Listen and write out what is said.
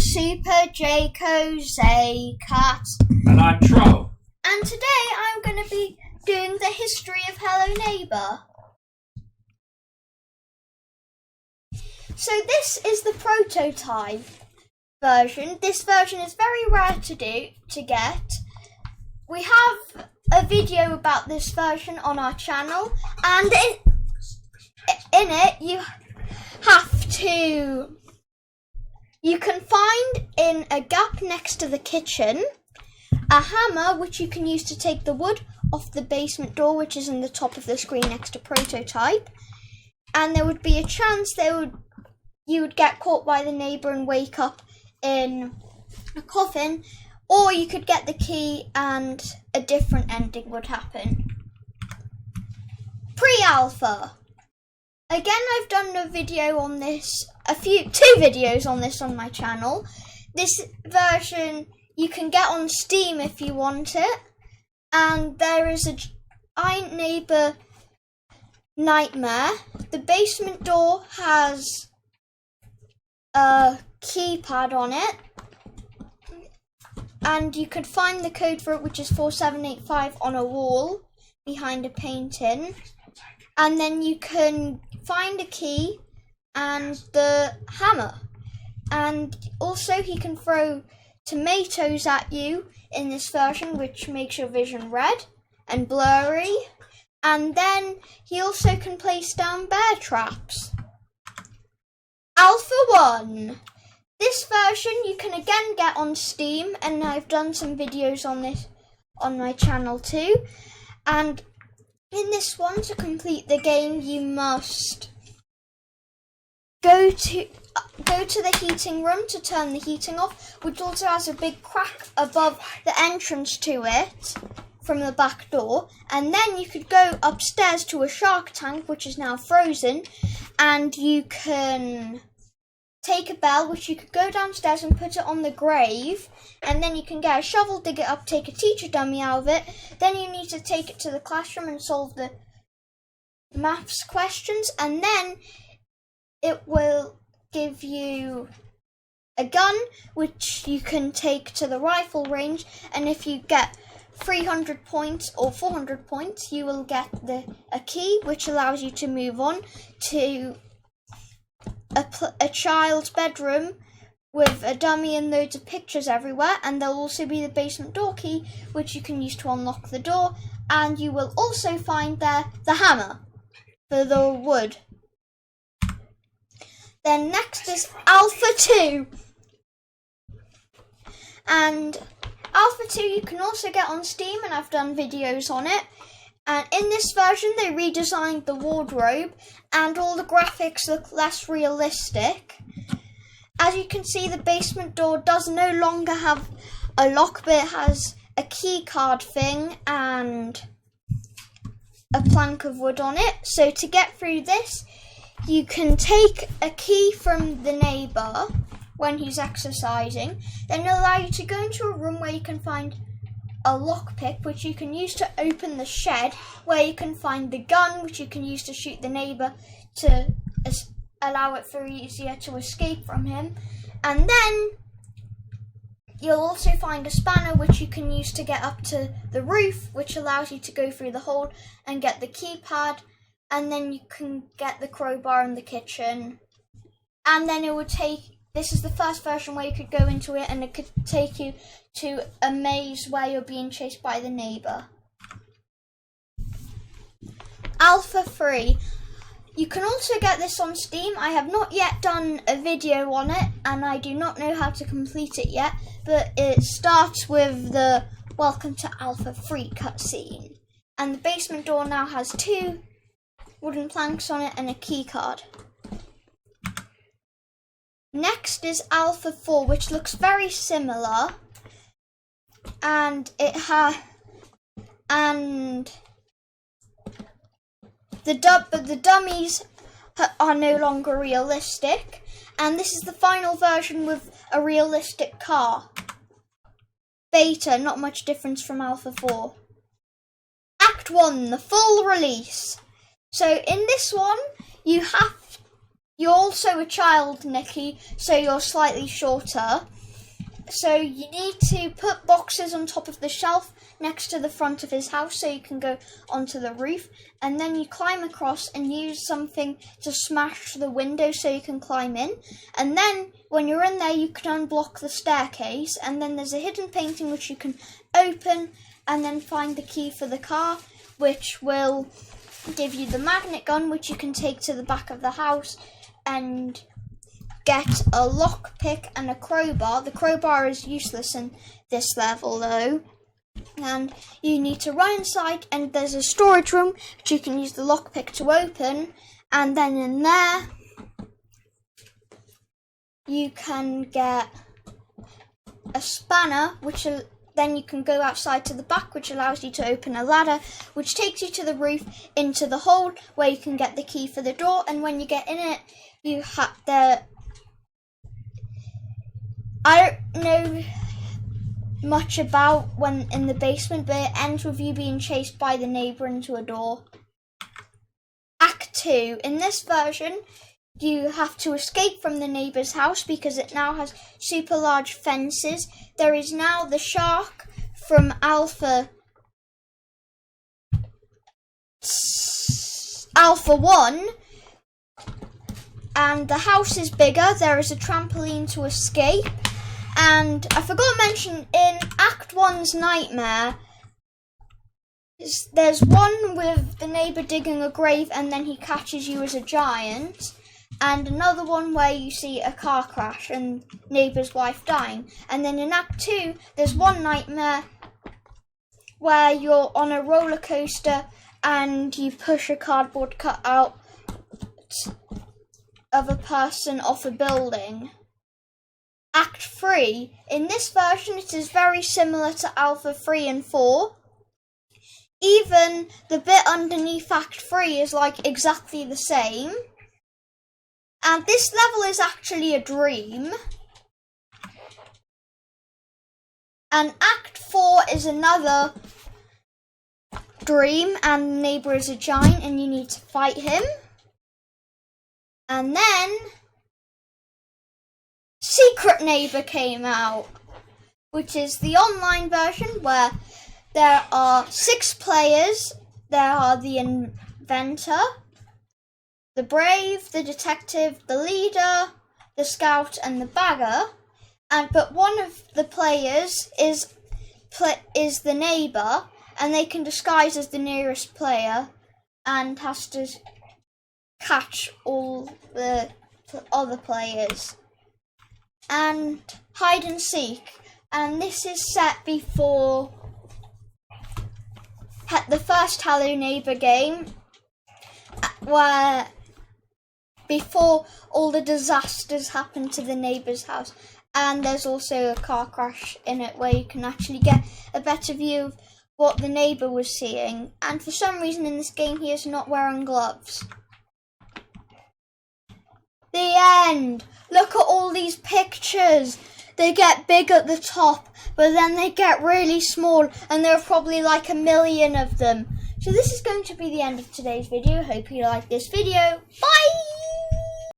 Super Jaco Cat. And I'm Troll. And today I'm going to be doing the history of Hello Neighbour. So this is the prototype version. This version is very rare to get. We have a video about this version on our channel, and in it you can find in a gap next to the kitchen a hammer which you can use to take the wood off the basement door, which is in the top of the screen next to prototype, and there would be a chance you would get caught by the neighbour and wake up in a coffin, or you could get the key and a different ending would happen. Pre-alpha. Again, I've done a video on this, two videos on this on my channel. This version you can get on Steam if you want it, and there is a iNeighbour Nightmare. The basement door has a keypad on it, and you could find the code for it, which is 4785, on a wall behind a painting, and then you can find a key and the hammer, and also he can throw tomatoes at you in this version, which makes your vision red and blurry, and then he also can place down bear traps. Alpha 1. This version you can again get on Steam, and I've done some videos on this on my channel too. And in this one, to complete the game, you must go to the heating room to turn the heating off, which also has a big crack above the entrance to it from the back door. And then you could go upstairs to a shark tank, which is now frozen, and you can take a bell, which you could go downstairs and put it on the grave, and then you can get a shovel, dig it up, take a teacher dummy out of it. Then you need to take it to the classroom and solve the maths questions, and then it will give you a gun which you can take to the rifle range, and if you get 300 points or 400 points, you will get a key which allows you to move on to a child's bedroom with a dummy and loads of pictures everywhere, and there'll also be the basement door key which you can use to unlock the door, and you will also find there the hammer for the wood. Then next is Alpha 2, and Alpha 2 you can also get on Steam, and I've done videos on it. And in this version, they redesigned the wardrobe, and all the graphics look less realistic. As you can see, the basement door does no longer have a lock, but it has a key card thing and a plank of wood on it. So to get through this, you can take a key from the neighbour when he's exercising. Then it'll allow you to go into a room where you can find a lockpick, which you can use to open the shed, where you can find the gun, which you can use to shoot the neighbour to allow it for easier to escape from him. And then you'll also find a spanner, which you can use to get up to the roof, which allows you to go through the hole and get the keypad, and then you can get the crowbar in the kitchen. And then it would this is the first version where you could go into it, and it could take you to a maze where you're being chased by the neighbour. Alpha 3. You can also get this on Steam. I have not yet done a video on it, and I do not know how to complete it yet, but it starts with the Welcome to Alpha 3 cutscene. And the basement door now has 2 wooden planks on it and a key card. Next is Alpha 4, which looks very similar, and the dummies are no longer realistic, and this is the final version with a realistic car. Beta, not much difference from Alpha 4. Act 1, the full release. So in this one, you You're also a child, Nikki, so you're slightly shorter. So you need to put boxes on top of the shelf next to the front of his house so you can go onto the roof. And then you climb across and use something to smash the window so you can climb in. And then when you're in there, you can unblock the staircase. And then there's a hidden painting which you can open and then find the key for the car, which will give you the magnet gun, which you can take to the back of the house and get a lockpick and a crowbar. The crowbar is useless in this level though. And you need to run inside, and there's a storage room which you can use the lockpick to open. And then in there, you can get a spanner, which then you can go outside to the back, which allows you to open a ladder, which takes you to the roof into the hole where you can get the key for the door. And when you get in it, you have the... I don't know much about when in the basement, but it ends with you being chased by the neighbour into a door. Act 2. In this version, you have to escape from the neighbour's house because it now has super large fences. There is now the shark from Alpha 1, and the house is bigger. There is a trampoline to escape. And I forgot to mention, in Act 1's Nightmare, there's one with the neighbour digging a grave and then he catches you as a giant. And another one where you see a car crash and neighbour's wife dying. And then in Act 2, there's one nightmare where you're on a roller coaster and you push a cardboard cutout of a person off a building. Act 3. In this version, it is very similar to Alpha 3 and 4. Even the bit underneath Act 3 is like exactly the same. And this level is actually a dream. And Act 4 is another dream, and the neighbour is a giant and you need to fight him. And then Secret Neighbour came out, which is the online version where there are 6 players. There are the inventor, the brave, the detective, the leader, the scout, and the bagger. But one of the players is the neighbour, and they can disguise as the nearest player and has to catch all the other players. And hide and seek. And this is set before the first Hello Neighbour game, where before all the disasters happen to the neighbour's house. And there's also a car crash in it where you can actually get a better view of what the neighbour was seeing. And for some reason in this game he is not wearing gloves. The end! Look at all these pictures. They get big at the top, but then they get really small, and there are probably like 1 million of them. So this is going to be the end of today's video. Hope you like this video. Bye!